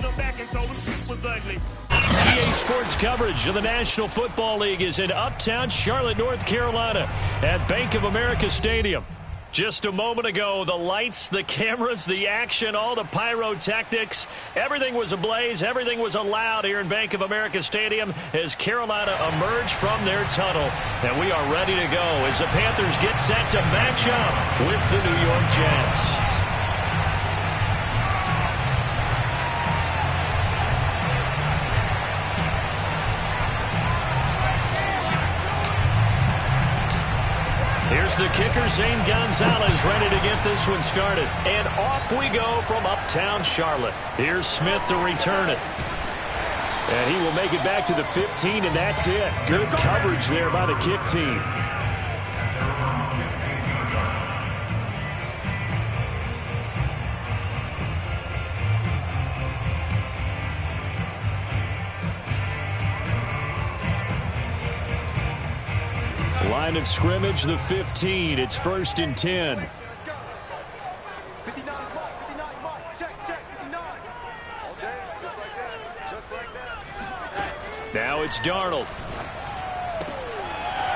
came back and told him it was ugly. EA Sports coverage of the National Football League is in uptown Charlotte, North Carolina at Bank of America Stadium. Just a moment ago, the lights, the cameras, the action, all the pyrotechnics, everything was ablaze, everything was allowed here in Bank of America Stadium as Carolina emerged from their tunnel. And we are ready to go as the Panthers get set to match up with the New York Jets. Here's the kicker, Zane Gonzalez, ready to get this one started. And off we go from uptown Charlotte. Here's Smith to return it. And he will make it back to the 15, and that's it. Good coverage there by the kick team. Line of scrimmage, the 15. It's 1st and 10. Let's go. 59 mark, 59 mark. Check, 59. All day, just like that. Just like that. Now it's Darnold.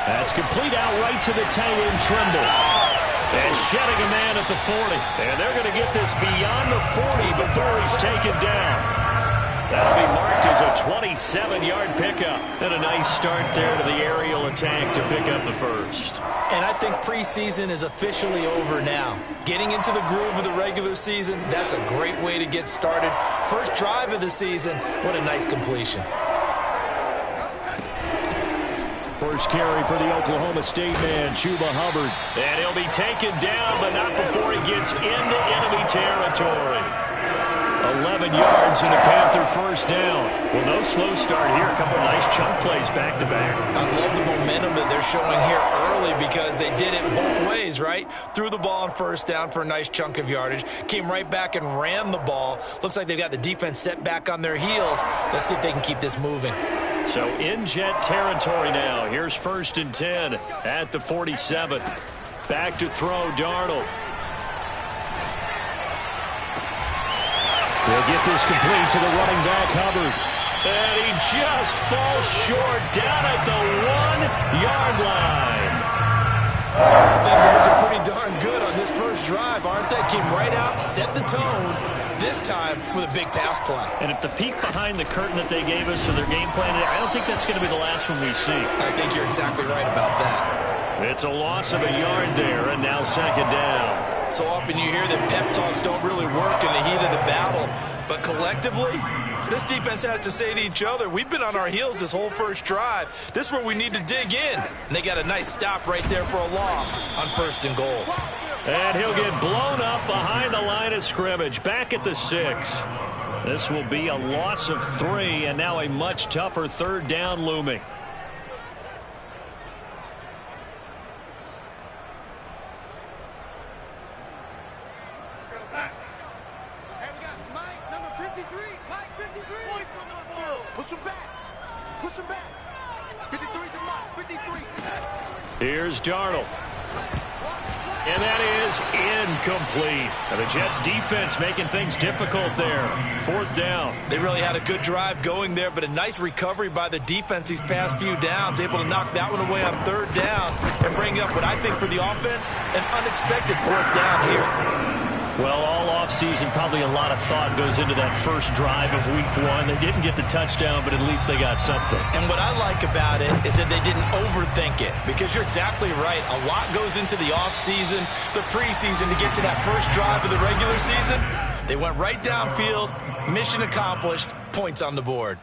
That's complete out right to the tight end, Trimble. And shedding a man at the 40. And they're going to get this beyond the 40 before he's taken down. That'll be marked as a 27-yard pickup. And a nice start there to the aerial attack to pick up the first. And I think preseason is officially over now. Getting into the groove of the regular season, that's a great way to get started. First drive of the season, what a nice completion. First carry for the Oklahoma State man, Chuba Hubbard. And he'll be taken down, but not before he gets into enemy territory. 11 yards and a Panther first down. Well, no slow start here. A couple nice chunk plays back-to-back. I love the momentum that they're showing here early because they did it both ways, right? Threw the ball on first down for a nice chunk of yardage. Came right back and ran the ball. Looks like they've got the defense set back on their heels. Let's see if they can keep this moving. So in Jet territory now. Here's 1st and 10 at the 47. Back to throw, Darnold. He'll get this complete to the running back, Hubbard. And he just falls short down at the 1-yard line. Things are looking pretty darn good on this first drive, aren't they? Came right out, set the tone, this time with a big pass play. And if the peek behind the curtain that they gave us of their game plan, I don't think that's going to be the last one we see. I think you're exactly right about that. It's a loss of a yard there, and now 2nd down. So often you hear that pep talks don't really work in the heat of the battle, but collectively, this defense has to say to each other, we've been on our heels this whole first drive. This is where we need to dig in. And they got a nice stop right there for a loss on 1st and goal. And he'll get blown up behind the line of scrimmage, back at the 6. This will be a loss of 3, and now a much tougher 3rd down looming. Here's Darnold. And that is incomplete. And the Jets defense making things difficult there. 4th down. They really had a good drive going there, but a nice recovery by the defense these past few downs. Able to knock that one away on 3rd down and bring up what I think for the offense, an unexpected 4th down here. Well, all offseason, probably a lot of thought goes into that first drive of week 1. They didn't get the touchdown, but at least they got something. And what I like about it is that they didn't overthink it, because you're exactly right. A lot goes into the offseason, the preseason to get to that first drive of the regular season. They went right downfield, mission accomplished, points on the board.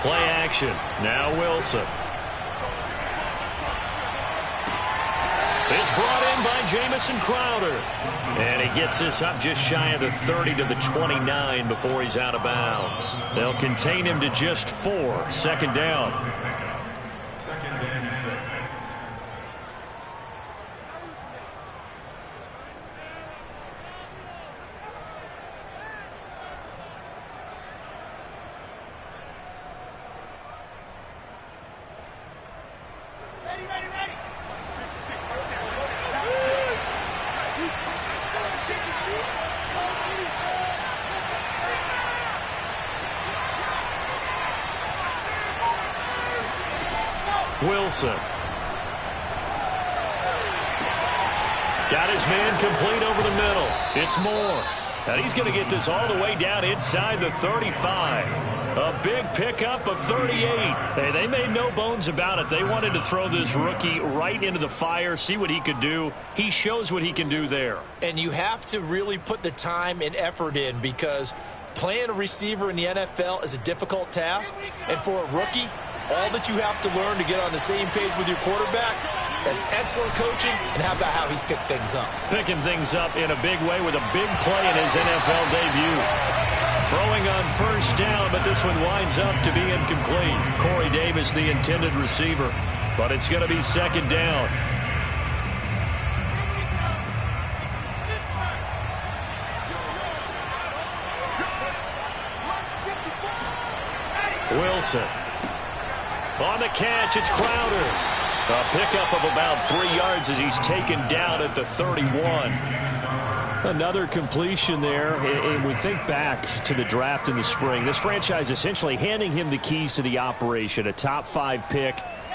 Play action. Now Wilson. It's brought in by Jamison Crowder. And he gets this up just shy of the 30 to the 29 before he's out of bounds. They'll contain him to just 4. Second down. Second and 6. Wilson. Got his man complete over the middle. It's Moore. And he's going to get this all the way down inside the 35. A big pickup of 38. Hey, they made no bones about it. They wanted to throw this rookie right into the fire, see what he could do. He shows what he can do there. And you have to really put the time and effort in, because playing a receiver in the NFL is a difficult task. And for a rookie, all that you have to learn to get on the same page with your quarterback, that's excellent coaching. And how about how he's picked things up? Picking things up in a big way with a big play in his NFL debut. Throwing on first down, but this one winds up to be incomplete. Corey Davis, the intended receiver. But it's going to be second down. Wilson. On the catch, it's Crowder. A pickup of about 3 yards as he's taken down at the 31. Another completion there, and we think back to the draft in the spring. This franchise essentially handing him the keys to the operation, a top 5 pick.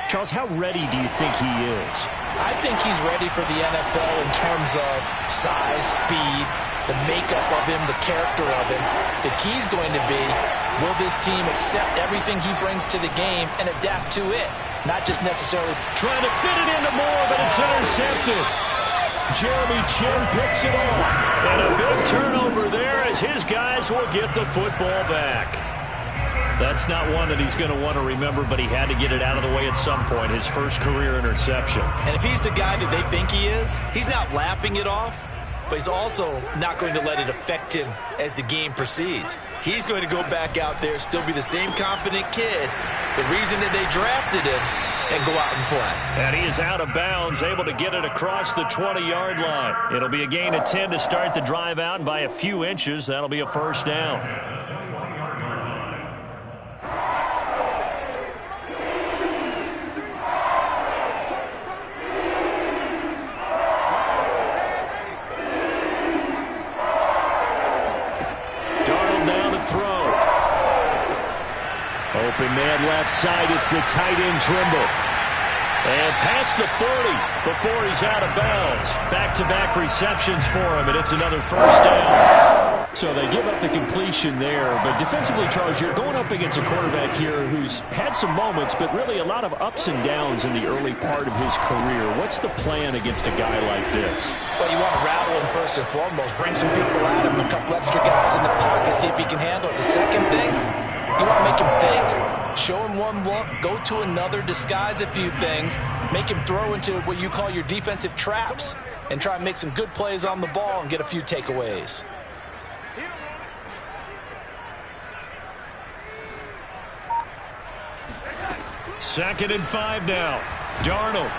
Charles, how ready do you think he is? I think he's ready for the NFL in terms of size, speed, the makeup of him, the character of him. The key's going to be, will this team accept everything he brings to the game and adapt to it? Not just necessarily trying to fit it into Moore, but it's intercepted. Jeremy Chin picks it off. And a big turnover there as his guys will get the football back. That's not one that he's going to want to remember, but he had to get it out of the way at some point, his first career interception. And if he's the guy that they think he is, he's not laughing it off, but he's also not going to let it affect him as the game proceeds. He's going to go back out there, still be the same confident kid, the reason that they drafted him, and go out and play. And he is out of bounds, able to get it across the 20-yard line. It'll be a gain of 10 to start the drive out, and by a few inches, that'll be a first down. Open man left side, it's the tight end Trimble. And past the 40 before he's out of bounds. Back-to-back receptions for him, and it's another first down. So they give up the completion there, but defensively, Charles, you're going up against a quarterback here who's had some moments, but really a lot of ups and downs in the early part of his career. What's the plan against a guy like this? Well, you want to rattle him first and foremost, bring some people at him, a couple extra guys in the pocket, see if he can handle it. The second thing, you want to make him think. Show him one look, go to another, disguise a few things, make him throw into what you call your defensive traps, and try and make some good plays on the ball and get a few takeaways. Second and 5 now. Darnold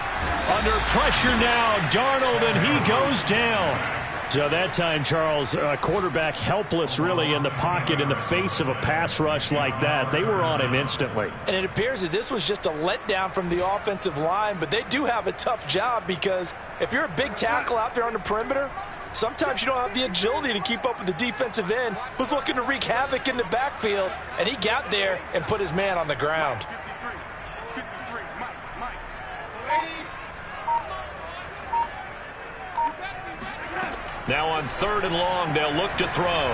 under pressure now. Darnold, and he goes down. So that time, Charles, quarterback helpless really in the pocket in the face of a pass rush like that. They were on him instantly. And it appears that this was just a letdown from the offensive line, but they do have a tough job because if you're a big tackle out there on the perimeter, sometimes you don't have the agility to keep up with the defensive end who's looking to wreak havoc in the backfield, and he got there and put his man on the ground. Now on 3rd and long, they'll look to throw.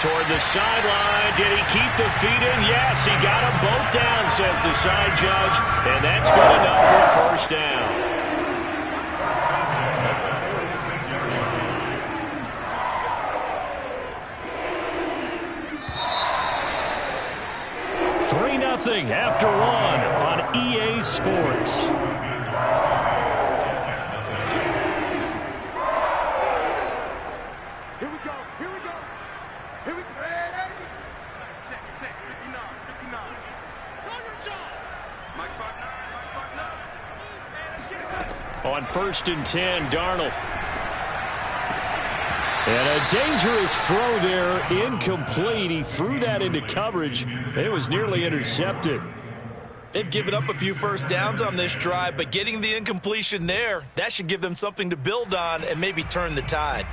Toward the sideline. Did he keep the feet in? Yes, he got them both down, says the side judge. And that's good enough for a first down. 3-0 after one on EA Sports. Here we go. Here we go. Here we go. Check, check. 59, 59. Mike 5'9", Mike 5'9". Man, let's get it. On 1st and 10, Darnold. And a dangerous throw there, incomplete. He threw that into coverage. It was nearly intercepted. They've given up a few first downs on this drive, but getting the incompletion there, that should give them something to build on and maybe turn the tide.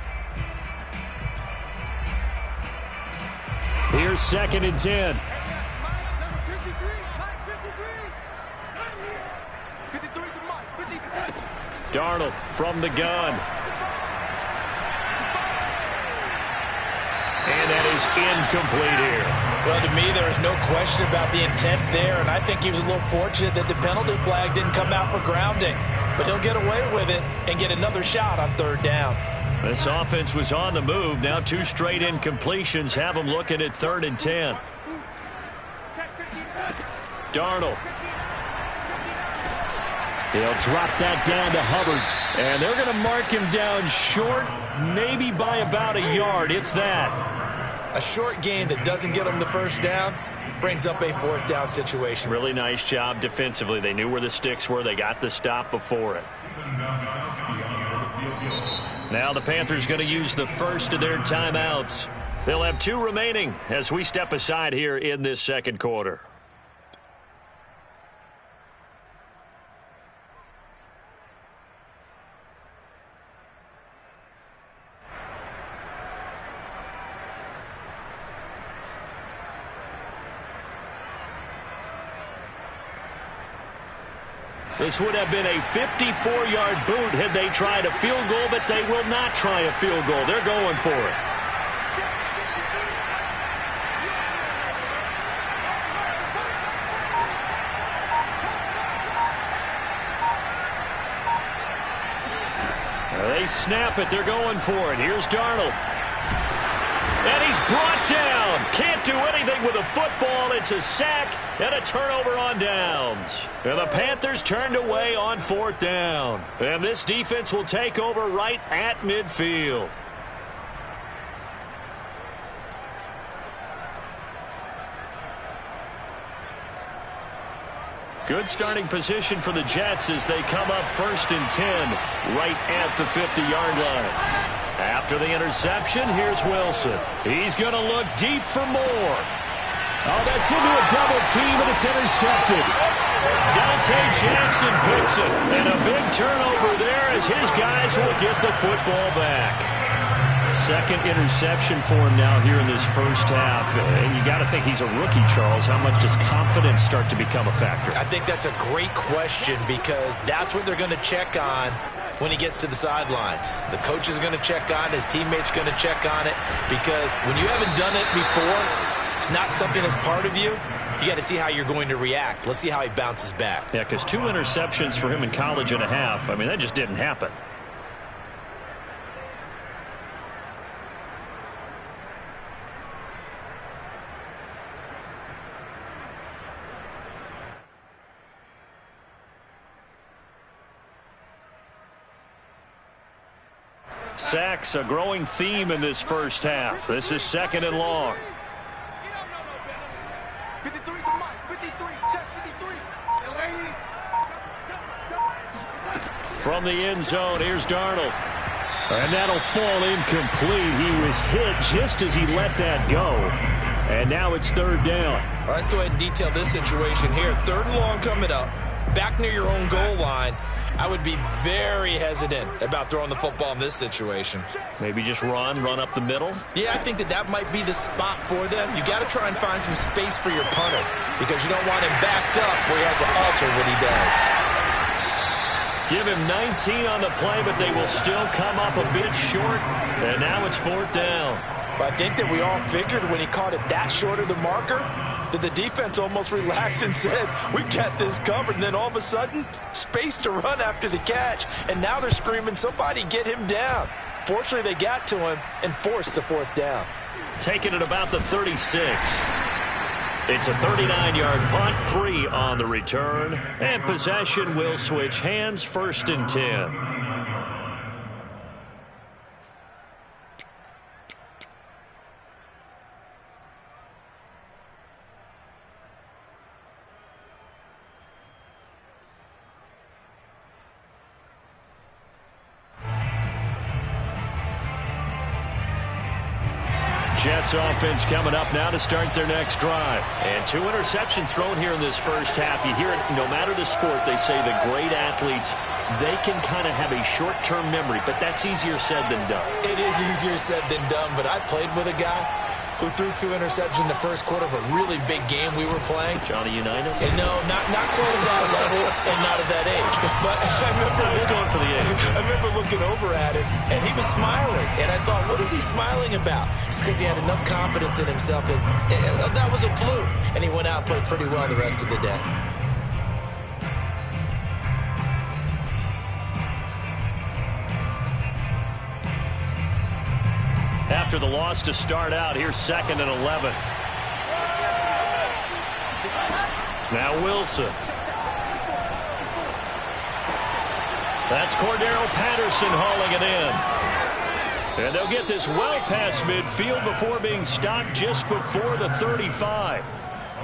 Here's 2nd and 10. Mike, number 53. Mike 53. 53 to Mike. 53. Darnold from the gun. And that is incomplete here. Well, to me, there is no question about the intent there, and I think he was a little fortunate that the penalty flag didn't come out for grounding. But he'll get away with it and get another shot on 3rd down. This offense was on the move. Now 2 straight incompletions have them looking at 3rd and 10. Darnold. He'll drop that down to Hubbard. And they're going to mark him down short, maybe by about a yard, if that. A short gain that doesn't get them the first down brings up a 4th down situation. Really nice job defensively. They knew where the sticks were. They got the stop before it. Now the Panthers going to use the first of their timeouts. They'll have 2 remaining as we step aside here in this 2nd quarter. This would have been a 54-yard boot had they tried a field goal, but they will not try a field goal. They're going for it. They snap it. They're going for it. Here's Darnold. And he's brought down. Can't do anything with a football. It's a sack and a turnover on downs. And the Panthers turned away on 4th down. And this defense will take over right at midfield. Good starting position for the Jets as they come up 1st and 10 right at the 50-yard line. After the interception, here's Wilson. He's going to look deep for more. Oh, that's into a double team, and it's intercepted. Dante Jackson picks it, and a big turnover there as his guys will get the football back. 2nd interception for him now here in this first half. And you got to think he's a rookie, Charles. How much does confidence start to become a factor? I think that's a great question because that's what they're going to check on when he gets to the sidelines. The coach is going to check on it. His teammates are going to check on it because when you haven't done it before, it's not something that's part of you. You got to see how you're going to react. Let's see how he bounces back. Yeah, because 2 interceptions for him in college and a half. I mean, that just didn't happen. Sacks, a growing theme in this first half. This is 2nd and long. 53 to Mike. 53. Check 53. From the end zone, here's Darnold. And that'll fall incomplete. He was hit just as he let that go. And now it's 3rd down. All right, let's go ahead and detail this situation here. 3rd and long coming up. Back near your own goal line. I would be very hesitant about throwing the football in this situation. Maybe just run up the middle? Yeah, I think that might be the spot for them. You got to try and find some space for your punter because you don't want him backed up where he has to alter what he does. Give him 19 on the play, but they will still come up a bit short. And now it's 4th down. But I think that we all figured when he caught it that short of the marker, that the defense almost relaxed and said, we got this covered. And then all of a sudden, space to run after the catch. And now they're screaming, somebody get him down. Fortunately, they got to him and forced the 4th down. Taking it about the 36. It's a 39-yard punt, 3 on the return, and possession will switch hands, 1st and 10. Jets offense coming up now to start their next drive. And 2 interceptions thrown here in this first half. You hear it, no matter the sport, they say the great athletes, they can kind of have a short-term memory, but that's easier said than done. It is easier said than done, but I played with a guy who threw 2 interceptions in the first quarter of a really big game we were playing. Johnny Unitas? And no, not quite at that level and not at that age. But I was going for the age. I remember looking over at him, and he was smiling. And I thought, what is he smiling about? It's because he had enough confidence in himself that that was a fluke. And he went out and played pretty well the rest of the day. After the loss to start out, here's 2nd and 11. Now Wilson. That's Cordero Patterson hauling it in. And they'll get this well past midfield before being stopped just before the 35.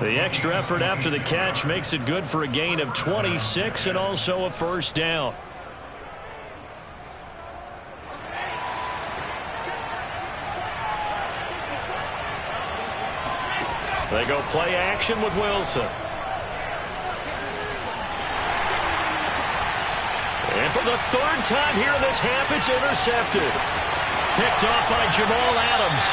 The extra effort after the catch makes it good for a gain of 26 and also a 1st down. They go play action with Wilson. And for the 3rd time here in this half, it's intercepted. Picked off by Jamal Adams.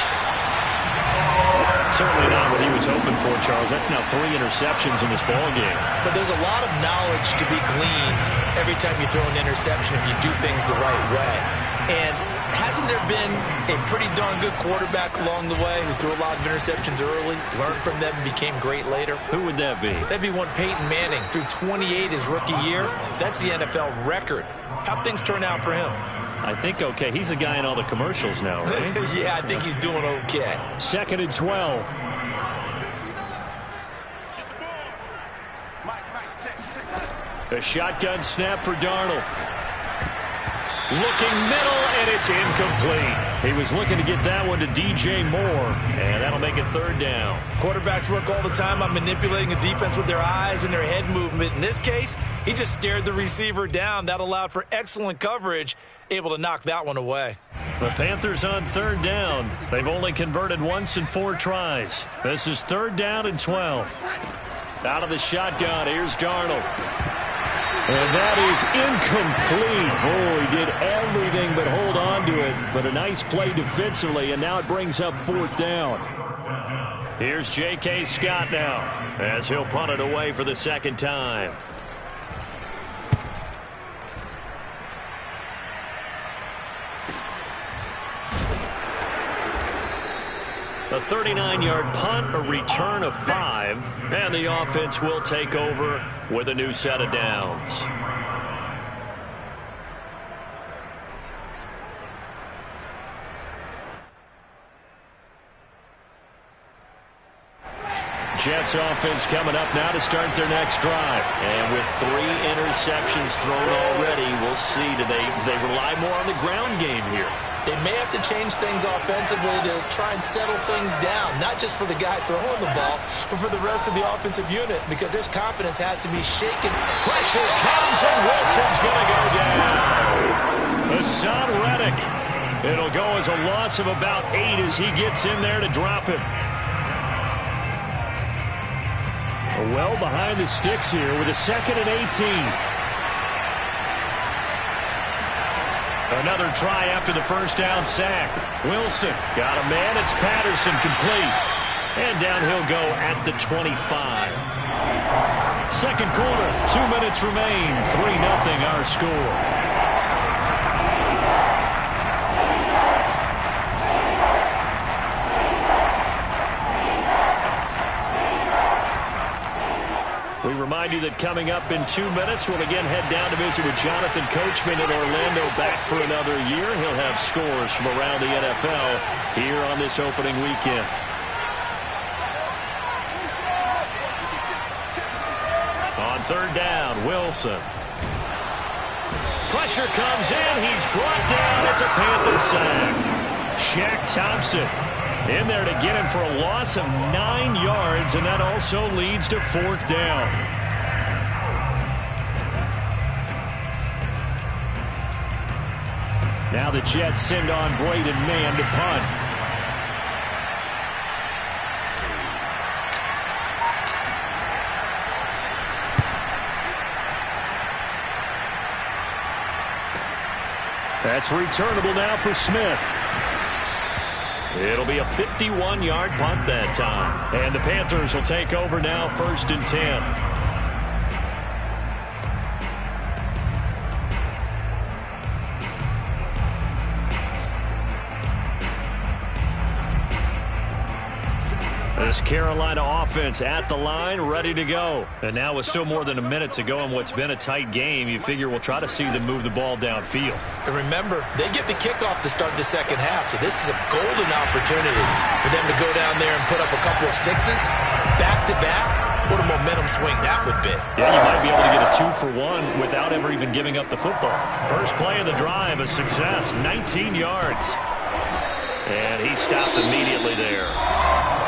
Certainly not what he was hoping for, Charles. That's now 3 interceptions in this ballgame. But there's a lot of knowledge to be gleaned every time you throw an interception if you do things the right way. And hasn't there been a pretty darn good quarterback along the way who threw a lot of interceptions early, learned from them, and became great later? Who would that be? That'd be one Peyton Manning. Threw 28 his rookie year. That's the NFL record. How'd things turn out for him? I think okay. He's a guy in all the commercials now, right? Yeah, I think he's doing okay. 2nd and 12. A shotgun snap for Darnold. Looking middle, and it's incomplete. He was looking to get that one to DJ Moore, and that'll make it 3rd down. Quarterbacks work all the time on manipulating a defense with their eyes and their head movement. In this case, he just stared the receiver down. That allowed for excellent coverage, able to knock that one away. The Panthers on 3rd down. They've only converted once in 4 tries. This is 3rd down and 12. Out of the shotgun, here's Darnold. And that is incomplete. Oh, he did everything but hold on to it. But a nice play defensively, and now it brings up 4th down. Here's J.K. Scott now, as he'll punt it away for the 2nd time. A 39-yard punt, a return of 5, and the offense will take over with a new set of downs. Jets offense coming up now to start their next drive. And with 3 interceptions thrown already, we'll see. Do they rely more on the ground game here? They may have to change things offensively to try and settle things down, not just for the guy throwing the ball, but for the rest of the offensive unit, because their confidence has to be shaken. Pressure comes, and Wilson's going to go down. Hassan Reddick. It'll go as a loss of about 8 as he gets in there to drop him. Well behind the sticks here with a 2nd and 18. Another try after the first down sack. Wilson got a man. It's Patterson complete. And down he'll go at the 25. 2nd quarter, 2 minutes remain. 3-0 our score. We remind you that coming up in 2 minutes, we'll again head down to visit with Jonathan Coachman in Orlando, back for another year. He'll have scores from around the NFL here on this opening weekend. On third down, Wilson. Pressure comes in. He's brought down. It's a Panther sack. Shaq Thompson in there to get him for a loss of 9 yards, and that also leads to fourth down. Now the Jets send on Braden Mann to punt. That's returnable now for Smith. It'll be a 51-yard punt that time. And the Panthers will take over now, 1st and 10. This Carolina offense at the line, ready to go. And now with still more than a minute to go in what's been a tight game, you figure we'll try to see them move the ball downfield. And remember, they get the kickoff to start the second half, so this is a golden opportunity for them to go down there and put up a couple of sixes back-to-back. What a momentum swing that would be. Yeah, you might be able to get a 2-for-1 without ever even giving up the football. First play of the drive, a success, 19 yards. And he stopped immediately there.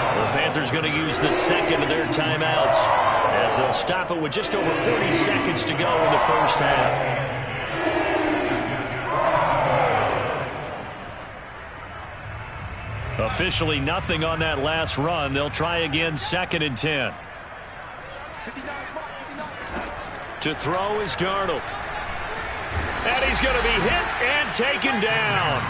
The Panthers going to use the second of their timeouts as they'll stop it with just over 40 seconds to go in the first half. Officially nothing on that last run. They'll try again, 2nd and 10. To throw is Darnold. And he's going to be hit and taken down.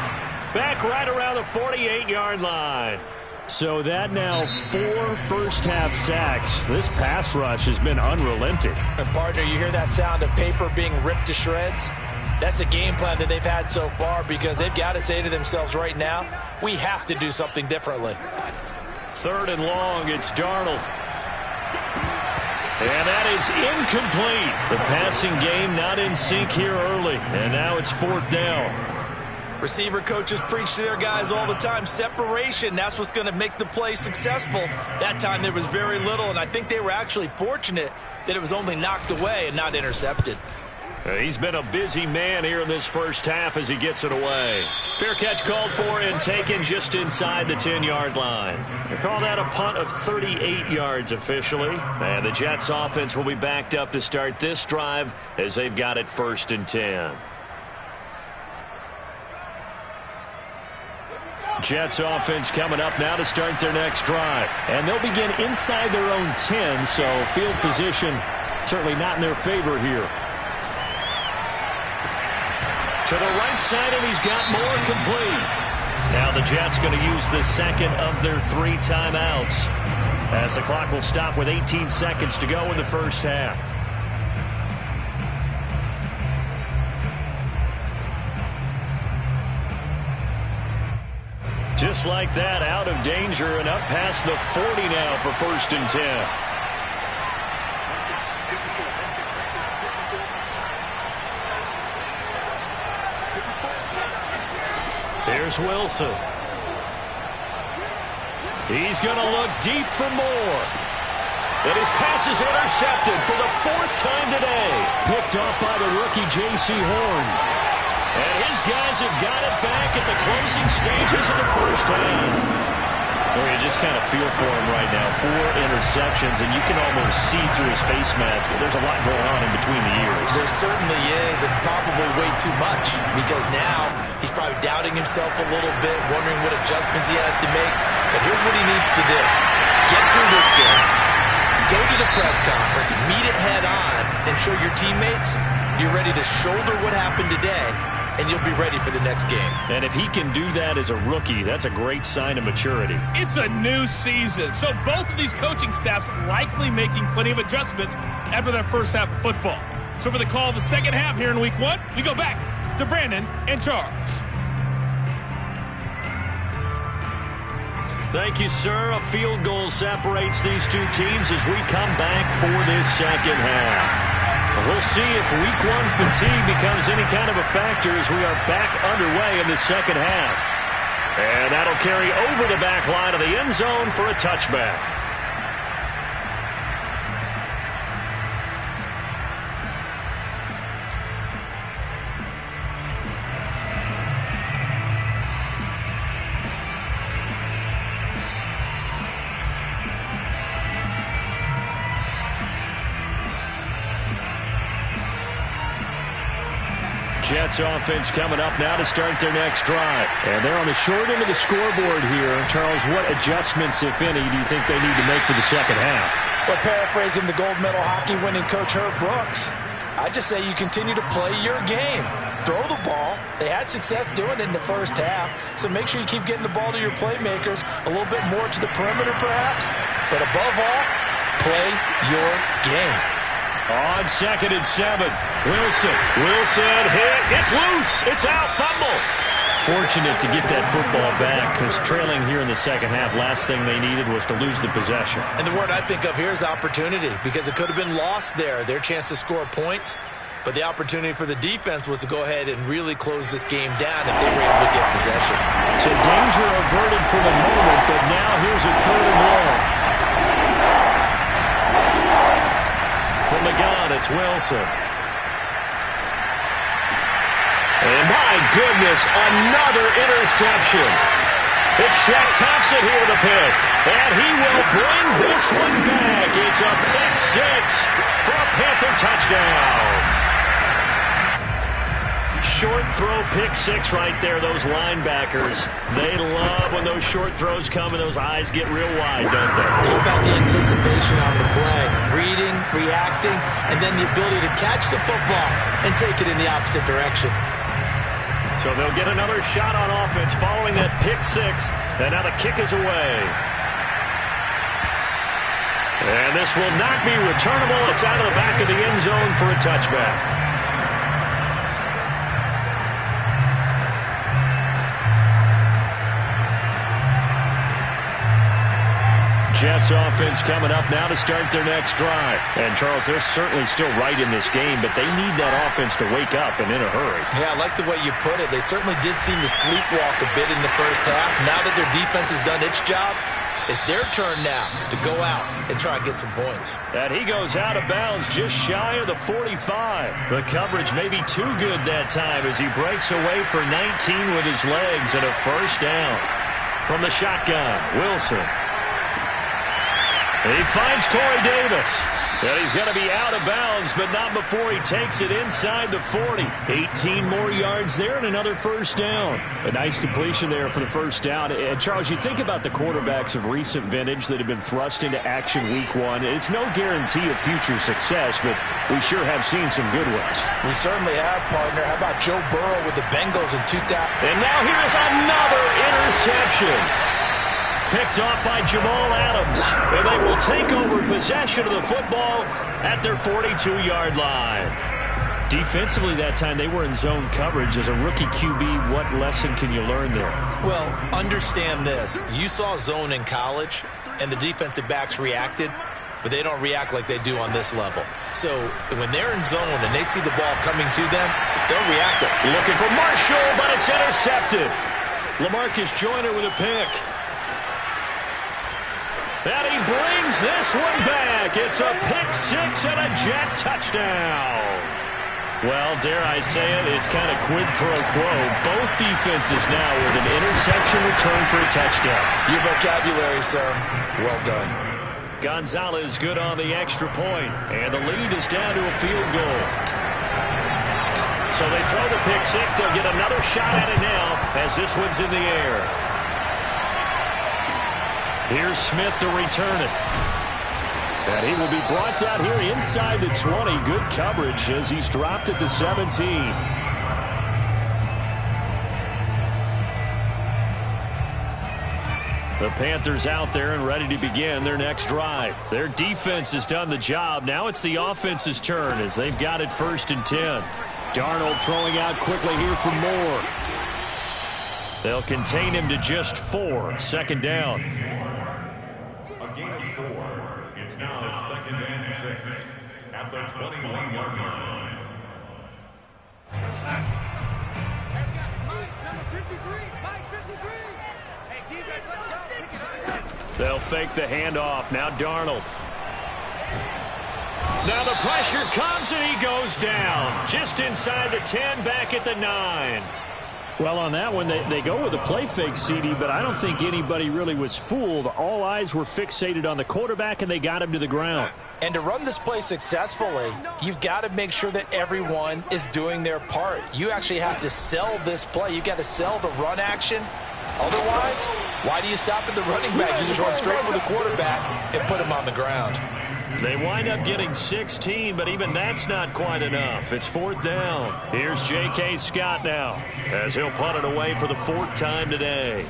Back right around the 48-yard line. So that now 4 first-half sacks. This pass rush has been unrelenting. And partner, you hear that sound of paper being ripped to shreds? That's a game plan that they've had so far because they've got to say to themselves right now, we have to do something differently. 3rd and long, it's Darnold. And that is incomplete. The passing game not in sync here early. And now it's 4th down. Receiver coaches preach to their guys all the time. Separation, that's what's going to make the play successful. That time there was very little, and I think they were actually fortunate that it was only knocked away and not intercepted. He's been a busy man here in this first half as he gets it away. Fair catch called for and taken just inside the 10-yard line. They call that a punt of 38 yards officially. And the Jets offense will be backed up to start this drive as they've got it 1st and 10. Jets offense coming up now to start their next drive. And they'll begin inside their own 10, so field position certainly not in their favor here. To the right side, and he's got more complete. Now the Jets going to use the second of their 3 timeouts as the clock will stop with 18 seconds to go in the first half. Just like that, out of danger and up past the 40 now for 1st and 10. Here's Wilson. He's going to look deep for more. And his pass is intercepted for the 4th time today. Picked up by the rookie J.C. Horn. And his guys have got it back at the closing stages of the first half. Well, you just kind of feel for him right now. 4 interceptions, and you can almost see through his face mask. There's a lot going on in between the ears. There certainly is, and probably way too much, because now he's probably doubting himself a little bit, wondering what adjustments he has to make. But here's what he needs to do. Get through this game. Go to the press conference, meet it head on, and show your teammates you're ready to shoulder what happened today, and you'll be ready for the next game. And if he can do that as a rookie, that's a great sign of maturity. It's a new season, so both of these coaching staffs likely making plenty of adjustments after their first half of football. So for the call of the second half here in week 1, we go back to Brandon and Charles. Thank you, sir. A field goal separates these two teams as we come back for this second half. We'll see if week 1 fatigue becomes any kind of a factor as we are back underway in the second half. And that'll carry over the back line of the end zone for a touchback. Jets offense coming up now to start their next drive. And they're on the short end of the scoreboard here. Charles, what adjustments, if any, do you think they need to make for the second half? Well, paraphrasing the gold medal hockey winning coach Herb Brooks, I just say you continue to play your game. Throw the ball. They had success doing it in the first half, so make sure you keep getting the ball to your playmakers, a little bit more to the perimeter perhaps, but above all, play your game. On 2nd and 7, Wilson hit, it's loose, it's out, fumble. Fortunate to get that football back, because trailing here in the second half, last thing they needed was to lose the possession. And the word I think of here is opportunity, because it could have been lost there, their chance to score points. But the opportunity for the defense was to go ahead and really close this game down if they were able to get possession. So danger averted for the moment, but now here's a 3rd and long. From the gun, it's Wilson. And my goodness, another interception. It's Shaq Thompson here with a pick. And he will bring this one back. It's a pick 6 for a Panther touchdown. Short throw, pick 6 right there. Those linebackers, they love when those short throws come and those eyes get real wide, don't they? How about the anticipation on the play? Reading, reacting, and then the ability to catch the football and take it in the opposite direction. So they'll get another shot on offense following that pick 6, and now the kick is away. And this will not be returnable. It's out of the back of the end zone for a touchback. Jets offense coming up now to start their next drive. And, Charles, they're certainly still right in this game, but they need that offense to wake up and in a hurry. Yeah, I like the way you put it. They certainly did seem to sleepwalk a bit in the first half. Now that their defense has done its job, it's their turn now to go out and try and get some points. And he goes out of bounds just shy of the 45. The coverage may be too good that time as he breaks away for 19 with his legs and a first down. From the shotgun, Wilson. He finds Corey Davis. And he's going to be out of bounds, but not before he takes it inside the 40. 18 more yards there and another first down. A nice completion there for the first down. And, Charles, you think about the quarterbacks of recent vintage that have been thrust into action week 1. It's no guarantee of future success, but we sure have seen some good ones. We certainly have, partner. How about Joe Burrow with the Bengals in 2000? And now here is another interception. Picked off by Jamal Adams. And they will take over possession of the football at their 42-yard line. Defensively that time, they were in zone coverage. As a rookie QB, what lesson can you learn there? Well, understand this. You saw zone in college, and the defensive backs reacted, but they don't react like they do on this level. So when they're in zone and they see the ball coming to them, they'll react. Looking for Marshall, but it's intercepted. LaMarcus Joyner with a pick. And he brings this one back. It's a pick 6 and a Jet touchdown. Well, dare I say it, it's kind of quid pro quo. Both defenses now with an interception return for a touchdown. Your vocabulary, sir. Well done. Gonzalez good on the extra point, and the lead is down to a field goal. So they throw the pick 6. They'll get another shot at it now as this one's in the air. Here's Smith to return it. And he will be brought down here inside the 20. Good coverage as he's dropped at the 17. The Panthers out there and ready to begin their next drive. Their defense has done the job. Now it's the offense's turn as they've got it 1st and 10. Darnold throwing out quickly here for Moore. They'll contain him to just 4. 2nd down. It's now 2nd and 6 at the 21-yard line. They'll fake the handoff. Now Darnold. Now the pressure comes and he goes down. Just inside the 10, back at the 9. Well, on that one, they go with a play fake, CD, but I don't think anybody really was fooled. All eyes were fixated on the quarterback, and they got him to the ground. And to run this play successfully, you've got to make sure that everyone is doing their part. You actually have to sell this play. You've got to sell the run action. Otherwise, why do you stop at the running back? You just run straight for the quarterback and put him on the ground. They wind up getting 16, but even that's not quite enough. It's 4th down. Here's J.K. Scott now, as he'll punt it away for the 4th time today.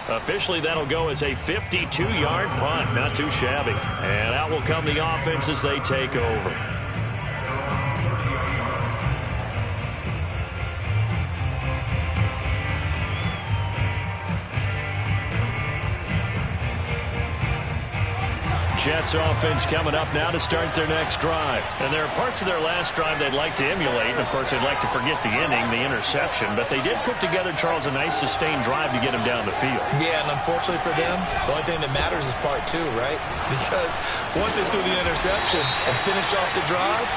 Officially, that'll go as a 52-yard punt. Not too shabby. And out will come the offense as they take over. Jets offense coming up now to start their next drive. And there are parts of their last drive they'd like to emulate. And, of course, they'd like to forget the inning, the interception. But they did put together, Charles, a nice sustained drive to get him down the field. Yeah, and unfortunately for them, the only thing that matters is part 2, right? Because once they threw the interception and finished off the drive,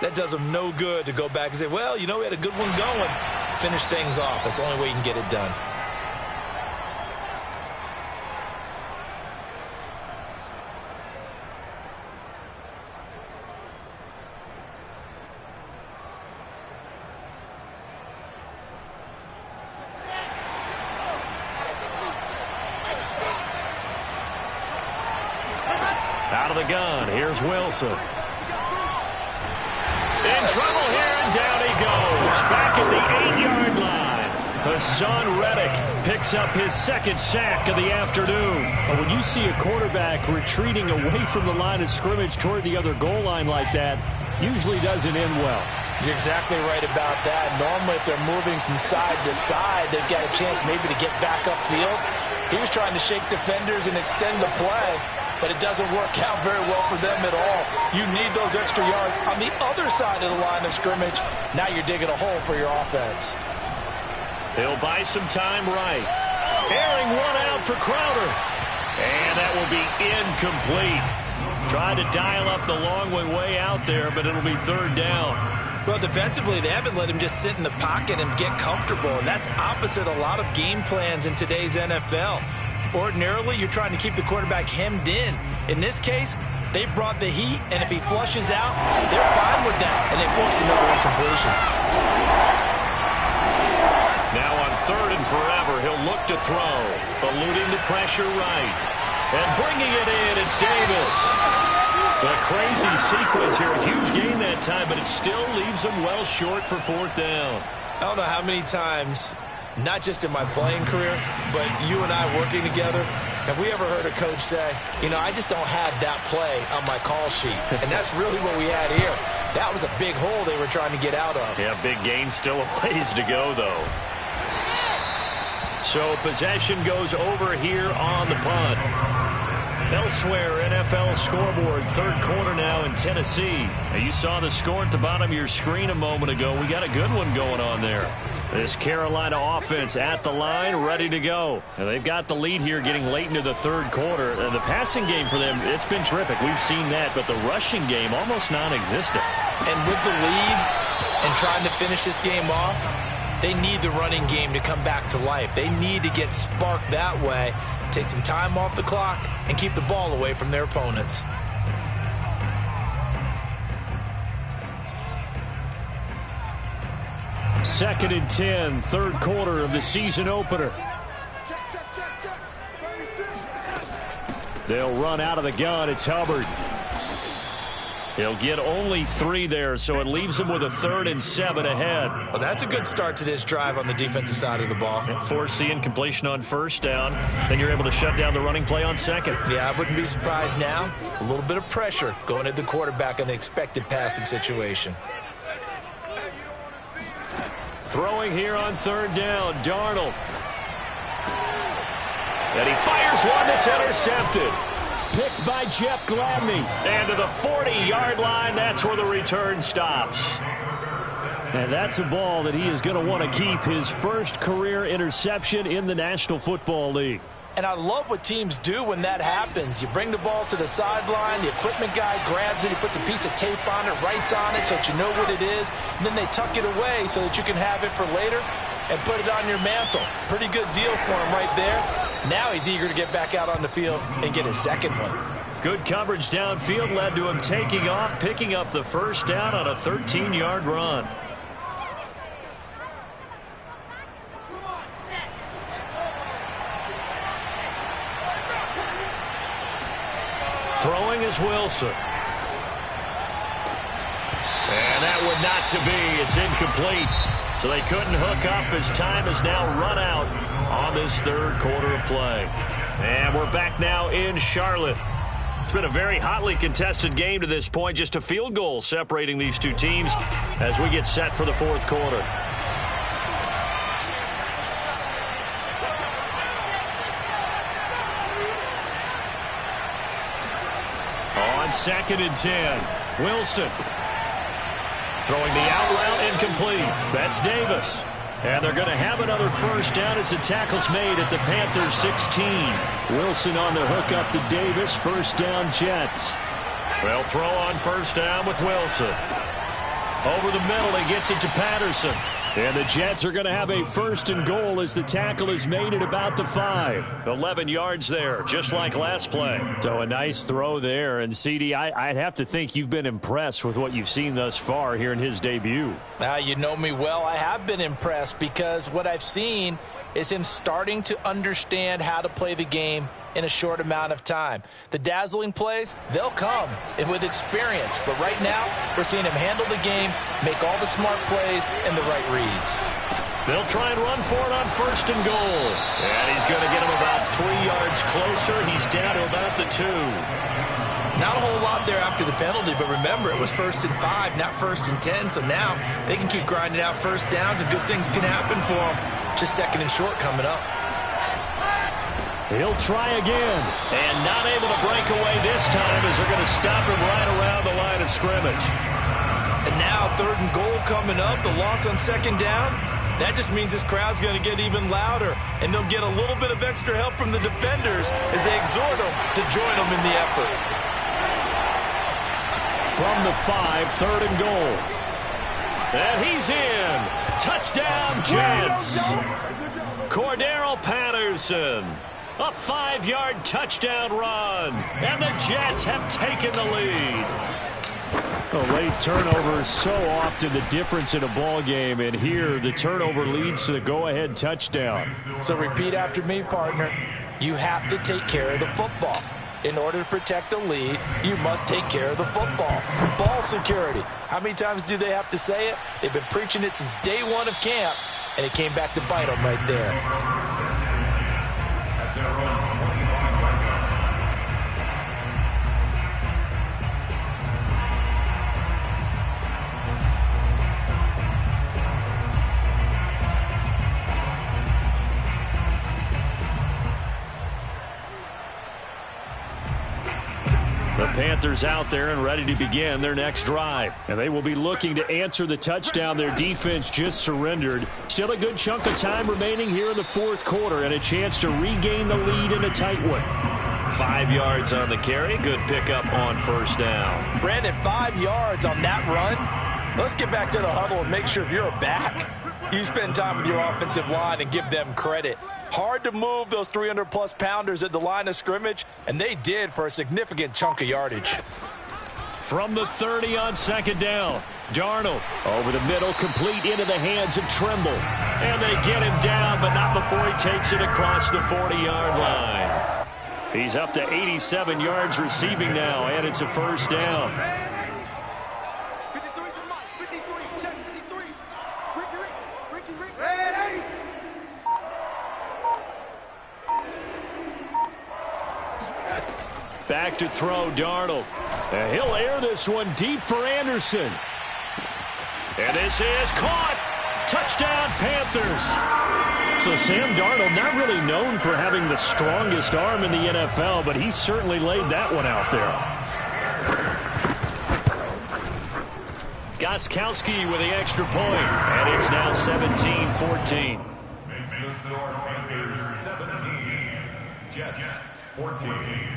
that does them no good to go back and say, well, you know, we had a good one going. Finish things off. That's the only way you can get it done. Out of the gun, here's Wilson. In trouble here, and down he goes. Back at the 8-yard line. Hassan Reddick picks up his 2nd sack of the afternoon. When you see a quarterback retreating away from the line of scrimmage toward the other goal line like that, usually doesn't end well. You're exactly right about that. Normally, if they're moving from side to side, they've got a chance maybe to get back upfield. He was trying to shake defenders and extend the play, but it doesn't work out very well for them at all. You need those extra yards on the other side of the line of scrimmage. Now you're digging a hole for your offense. He'll buy some time right. Airing one out for Crowder. And that will be incomplete. Trying to dial up the long way out there, but it'll be 3rd down. Well, defensively, they haven't let him just sit in the pocket and get comfortable, and that's opposite a lot of game plans in today's NFL. Ordinarily, you're trying to keep the quarterback hemmed in. In this case, they brought the heat, and if he flushes out, they're fine with that, and they force another incompletion. Now on 3rd and forever, he'll look to throw, eluding the pressure right. And bringing it in, it's Davis. A crazy sequence here. A huge gain that time, but it still leaves him well short for 4th down. I don't know how many times, not just in my playing career, but you and I working together, have we ever heard a coach say, you know, I just don't have that play on my call sheet. And that's really what we had here. That was a big hole they were trying to get out of. Yeah, big gain, still a ways to go, though. So possession goes over here on the punt. Elsewhere, NFL scoreboard, 3rd quarter now in Tennessee. And you saw the score at the bottom of your screen a moment ago. We got a good one going on there. This Carolina offense at the line, ready to go. And they've got the lead here getting late into the 3rd quarter. And the passing game for them, it's been terrific. We've seen that, but the rushing game almost non-existent. And with the lead and trying to finish this game off, they need the running game to come back to life. They need to get sparked that way, take some time off the clock, and keep the ball away from their opponents. Second and 10, 3rd quarter of the season opener. They'll run out of the gun. It's Hubbard. He'll get only 3 there, so it leaves him with a 3rd and 7 ahead. Well, that's a good start to this drive on the defensive side of the ball. Force the incompletion on 1st down. Then you're able to shut down the running play on 2nd. Yeah, I wouldn't be surprised now. A little bit of pressure going at the quarterback in the expected passing situation. Throwing here on 3rd down, Darnold. And he fires one that's intercepted. Picked by Jeff Gladney. And to the 40-yard line, that's where the return stops. And that's a ball that he is going to want to keep, his first career interception in the National Football League. And I love what teams do when that happens. You bring the ball to the sideline, the equipment guy grabs it, he puts a piece of tape on it, writes on it so that you know what it is, and then they tuck it away so that you can have it for later. and put it on your mantle. Pretty good deal for him right there. Now he's eager to get back out on the field and get his second one. Good coverage downfield led to him taking off, picking up the first down on a 13-yard run. Throwing is Wilson. And that would not to be. It's incomplete. So they couldn't hook up as time has now run out on this third quarter of play. And we're back now in Charlotte. It's been a very hotly contested game to this point. Just a field goal separating these two teams as we get set for the fourth quarter. On 2nd and 10, Wilson. Throwing the out route incomplete. That's Davis. And they're going to have another first down as the tackle's made at the Panthers 16. Wilson on the hook up to Davis. First down, Jets. They'll throw on first down with Wilson. Over the middle, he gets it to Patterson. And the Jets are going to have a first and goal as the tackle is made at about the 5. 11 yards there, just like last play. So a nice throw there. And, CD, I'd have to think you've been impressed with what you've seen thus far here in his debut. Now, you know me well. I have been impressed because what I've seen is him starting to understand how to play the game in a short amount of time. The dazzling plays, they'll come with experience. But right now, we're seeing him handle the game, make all the smart plays, and the right reads. They'll try and run for it on first and goal. And he's going to get him about 3 yards closer. He's down to about the 2. Not a whole lot there after the penalty, but remember, it was 1st and 5, not 1st and 10. So now they can keep grinding out first downs, and good things can happen for them. Just 2nd and short coming up. He'll try again. And not able to break away this time as they're going to stop him right around the line of scrimmage. And now 3rd and goal coming up. The loss on 2nd down. That just means this crowd's going to get even louder. And they'll get a little bit of extra help from the defenders as they exhort them to join them in the effort. From the 5, 3rd and goal. And he's in. Touchdown, Jets. Cordero Patterson. A 5-yard touchdown run. And the Jets have taken the lead. A late turnover is so often the difference in a ball game. And here, the turnover leads to the go-ahead touchdown. So repeat after me, partner. You have to take care of the football. In order to protect a lead, you must take care of the football. Ball security. How many times do they have to say it? They've been preaching it since day one of camp, and it came back to bite them right there. The Panthers out there and ready to begin their next drive. And they will be looking to answer the touchdown their defense just surrendered. Still a good chunk of time remaining here in the fourth quarter and a chance to regain the lead in a tight one. 5 yards on the carry. Good pickup on first down. Brandon, 5 yards on that run. Let's get back to the huddle and make sure if you're a back, you spend time with your offensive line and give them credit. Hard to move those 300-plus pounders at the line of scrimmage, and they did for a significant chunk of yardage. From the 30 on 2nd down, Darnold over the middle, complete into the hands of Trimble. And they get him down, but not before he takes it across the 40-yard line. He's up to 87 yards receiving now, and it's a first down. Back to throw, Darnold. And he'll air this one deep for Anderson. And this is caught. Touchdown, Panthers. So Sam Darnold, not really known for having the strongest arm in the NFL, but he certainly laid that one out there. Gostkowski with the extra point, and it's now 17-14. Makes the score Panthers 17, Jets 14.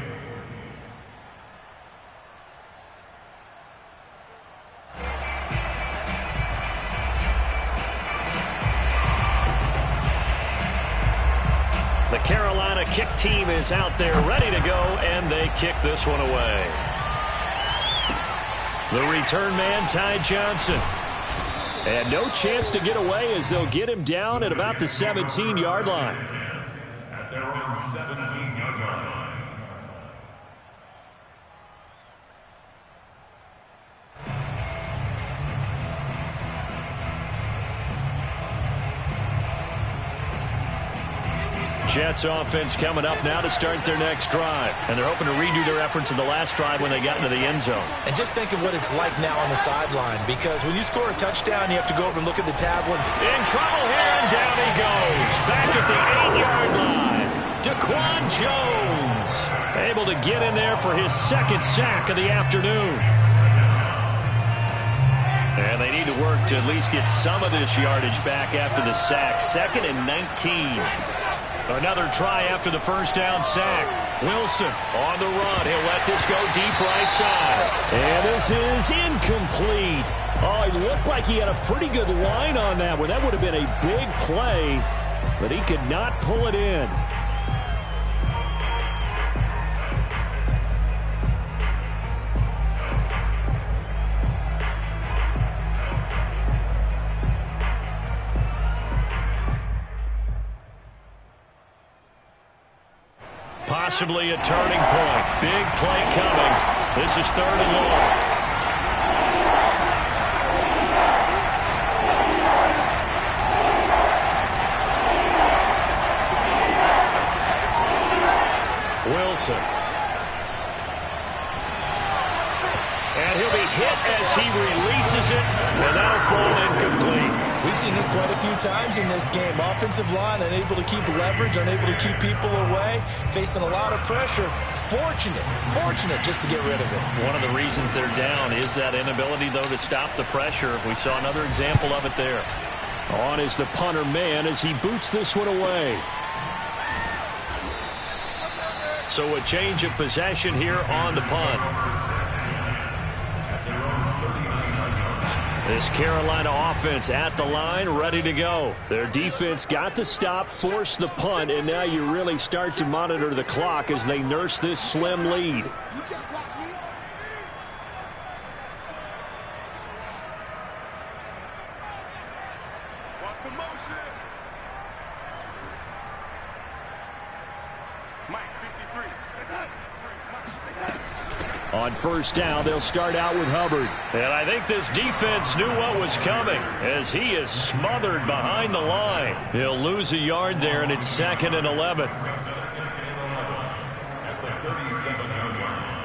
The Carolina kick team is out there ready to go, and they kick this one away. The return man, Ty Johnson. And no chance to get away as they'll get him down at about the 17-yard line. At their own 17-yard line. Jets offense coming up now to start their next drive. And they're hoping to redo their efforts in the last drive when they got into the end zone. And just think of what it's like now on the sideline, because when you score a touchdown, you have to go over and look at the tablets. In trouble here, and down he goes. Back at the 8-yard line. Daquan Jones able to get in there for his second sack of the afternoon. And they need to work to at least get some of this yardage back after the sack. 2nd and 19. Another try after the first down sack. Wilson on the run. He'll let this go deep right side. And this is incomplete. Oh, it looked like he had a pretty good line on that one. That would have been a big play, but he could not pull it in. Possibly a turning point. Big play coming. This is 3rd and long. Wilson. And he'll be hit as he releases it, and that'll fall incomplete. We've seen this quite a few times in this game. Offensive line unable to keep leverage, unable to keep people away, facing a lot of pressure. Fortunate just to get rid of it. One of the reasons they're down is that inability, though, to stop the pressure. We saw another example of it there. On is the punter man as he boots this one away. So a change of possession here on the punt. This Carolina offense at the line, ready to go. Their defense got the stop, forced the punt, and now you really start to monitor the clock as they nurse this slim lead. Watch the motion. Mike 53. On first down, they'll start out with Hubbard. And I think this defense knew what was coming as he is smothered behind the line. He'll lose a yard there, and it's 2nd and 11. At the 37-yard line.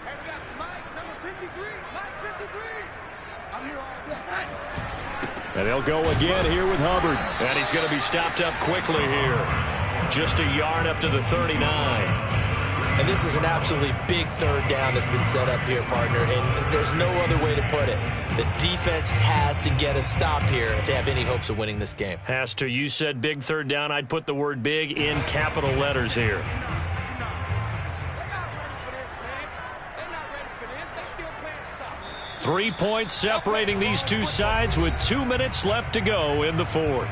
Hey, we got Mike, number 53. Mike 53. I'm here all day. And they'll go again here with Hubbard. And he's going to be stopped up quickly here. Just a yard up to the 39. And this is an absolutely big 3rd down that's been set up here, partner, and there's no other way to put it. The defense has to get a stop here if they have any hopes of winning this game. Has to. You said big 3rd down. I'd put the word big in capital letters here. They're 3 points separating these two sides with 2 minutes left to go in the 4th.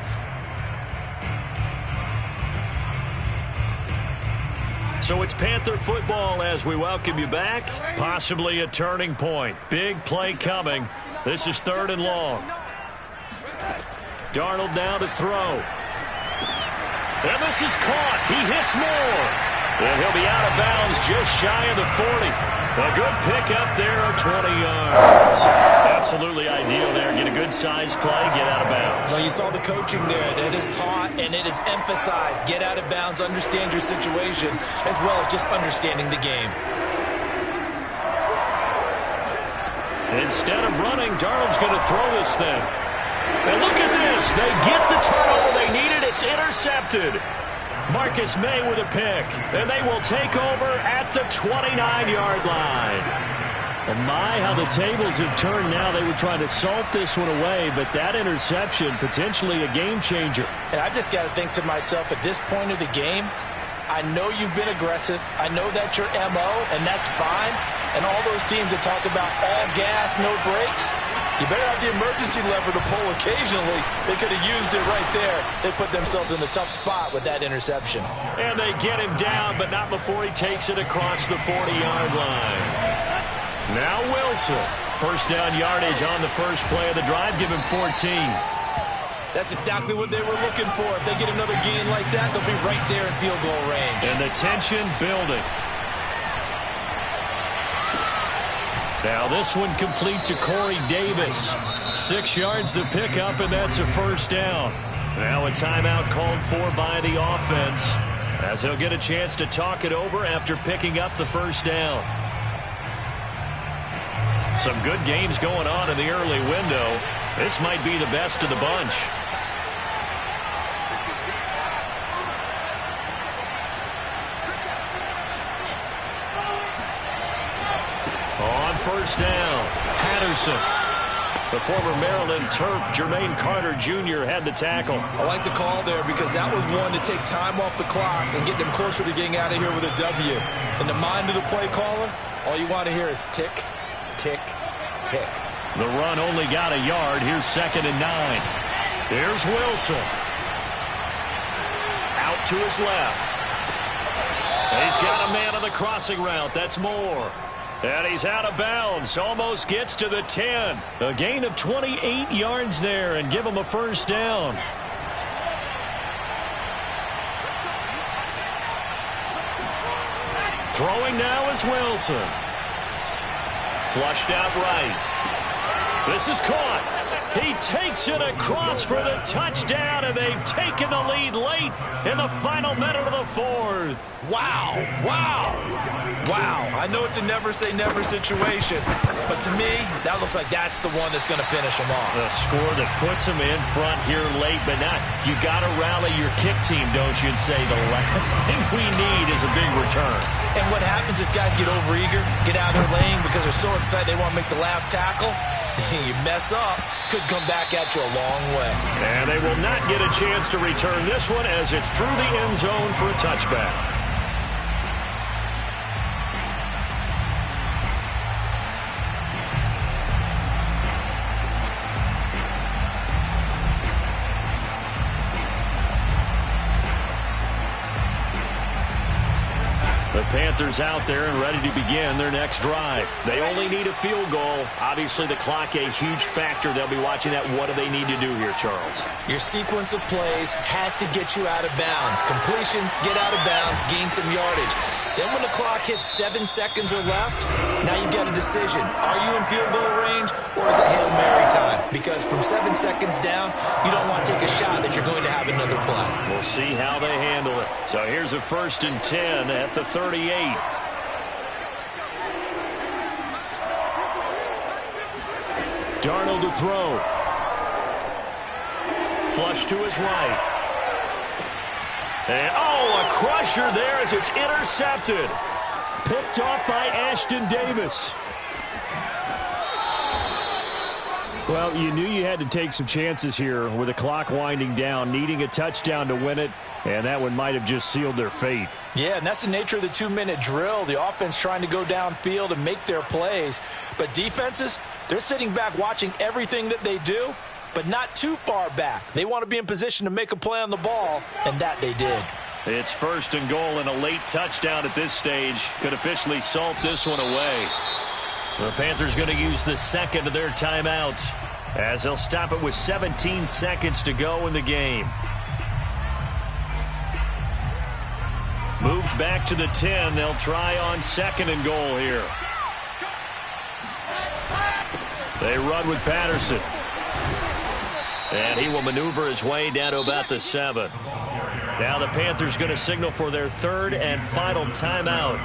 So it's Panther football as we welcome you back. Possibly a turning point. Big play coming. This is 3rd and long. Darnold now to throw. And this is caught. He hits more. And he'll be out of bounds just shy of the 40. A good pick up there of 20 yards. Absolutely ideal there. Get a good size play, get out of bounds. Well, you saw the coaching there. That is taught and it is emphasized. Get out of bounds, understand your situation, as well as just understanding the game. Instead of running, Darnold's going to throw this thing. And look at this. They get the turnover they needed. It's intercepted. Marcus May with a pick, and they will take over at the 29-yard line. Well, my, how the tables have turned now. They were trying to salt this one away, but that interception, potentially a game changer. And I just got to think to myself, at this point of the game, I know you've been aggressive. I know that's your MO, and that's fine. And all those teams that talk about all gas, no brakes, you better have the emergency lever to pull occasionally. They could have used it right there. They put themselves in a tough spot with that interception. And they get him down, but not before he takes it across the 40-yard line. Now Wilson. First down yardage on the first play of the drive. Give him 14. That's exactly what they were looking for. If they get another gain like that, they'll be right there in field goal range. And the tension building. Now this one complete to Corey Davis. 6 yards the pickup, and that's a first down. Now a timeout called for by the offense, as he'll get a chance to talk it over after picking up the first down. Some good games going on in the early window. This might be the best of the bunch. On first down, Patterson. The former Maryland Terp, Jermaine Carter Jr. had the tackle. I like the call there because that was one to take time off the clock and get them closer to getting out of here with a W. In the mind of the play caller, all you want to hear is tick, tick, tick. The run only got a yard. Here's 2nd and 9. Here's Wilson. Out to his left. He's got a man on the crossing route. That's Moore. And he's out of bounds. Almost gets to the 10. A gain of 28 yards there and give him a first down. Throwing now is Wilson. Flushed out right. This is caught. He takes it across for the touchdown, and they've taken the lead late in the final minute of the 4th. Wow, wow, wow. I know it's a never-say-never situation, but to me, that looks like that's the one that's going to finish him off. The score that puts him in front here late, but not. You got to rally your kick team, don't you, and say the last thing we need is a big return. And what happens is guys get overeager, get out of their lane because they're so excited they want to make the last tackle. You mess up, could come back at you a long way. And they will not get a chance to return this one as it's through the end zone for a touchback. The Panthers out there and ready to begin their next drive. They only need a field goal. Obviously, the clock a huge factor. They'll be watching that. What do they need to do here, Charles? Your sequence of plays has to get you out of bounds. Completions, get out of bounds, gain some yardage. Then when the clock hits 7 seconds or left, now you get a decision. Are you in field goal range or is it Hail Mary time? Because from 7 seconds down, you don't want to take a shot that you're going to have another play. We'll see how they handle it. So here's a 1st and 10 at the 38. Darnold to throw. Flush to his right. And, a crusher there as it's intercepted. Picked off by Ashton Davis. Well, you knew you had to take some chances here with the clock winding down, needing a touchdown to win it, and that one might have just sealed their fate. Yeah, and that's the nature of the 2-minute drill. The offense trying to go downfield and make their plays. But defenses, they're sitting back watching everything that they do, but not too far back. They want to be in position to make a play on the ball, and that they did. It's 1st and goal, and a late touchdown at this stage could officially salt this one away. The Panthers going to use the 2nd of their timeouts as they'll stop it with 17 seconds to go in the game. Moved back to the 10. They'll try on 2nd and goal here. They run with Patterson. And he will maneuver his way down to about the 7. Now the Panthers going to signal for their 3rd and final timeout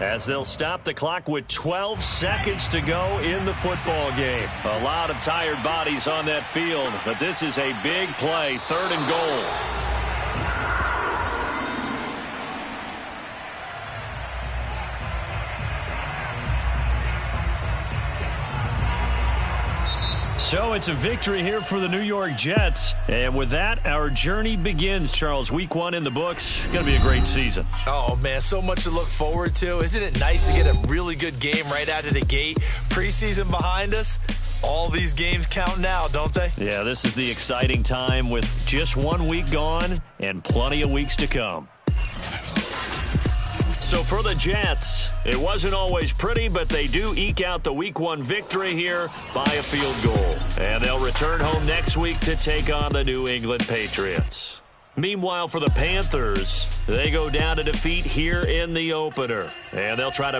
as they'll stop the clock with 12 seconds to go in the football game. A lot of tired bodies on that field, but this is a big play, 3rd and goal. So it's a victory here for the New York Jets. And with that, our journey begins, Charles. Week 1 in the books. Going to be a great season. Oh, man, so much to look forward to. Isn't it nice to get a really good game right out of the gate? Preseason behind us. All these games count now, don't they? Yeah, this is the exciting time with just 1 week gone and plenty of weeks to come. So for the Jets, it wasn't always pretty, but they do eke out the Week 1 victory here by a field goal. And they'll return home next week to take on the New England Patriots. Meanwhile, for the Panthers, they go down to defeat here in the opener. And they'll try to